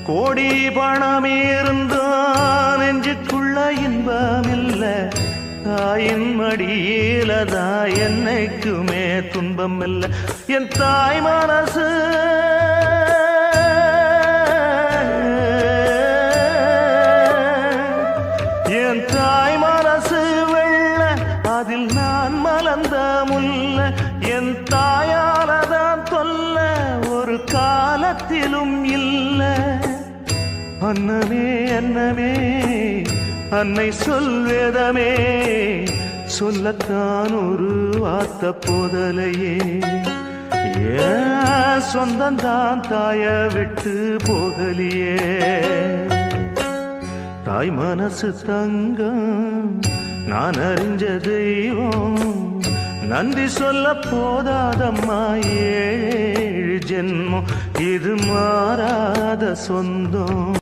கோடி பணம் இருந்தான் நெஞ்சுக்குள்ள இன்பமில்ல, தாயின் மடியிலதா என்னைக்குமே துன்பம் இல்ல. என் தாய் மனசு என் தாய் மனசு வெள்ள, அதில் நான் மலர்ந்த முல்ல. என் தாயாலதான் தொல்ல ஒரு காலத்திலும் இல்ல. அன்னமே அன்னமே அன்னை சொல்வேதமே, சொல்லத்தான் ஒரு வார்த்த போதலையே. ஏன் சொந்தந்தான் தாய விட்டு போகலியே. தாய் மனசு தங்கம் நான் அறிஞ்ச தெய்வம், நன்றி சொல்ல போதாதம்மா ஏழு ஜென்மம், இது மாறாத சொந்தம்.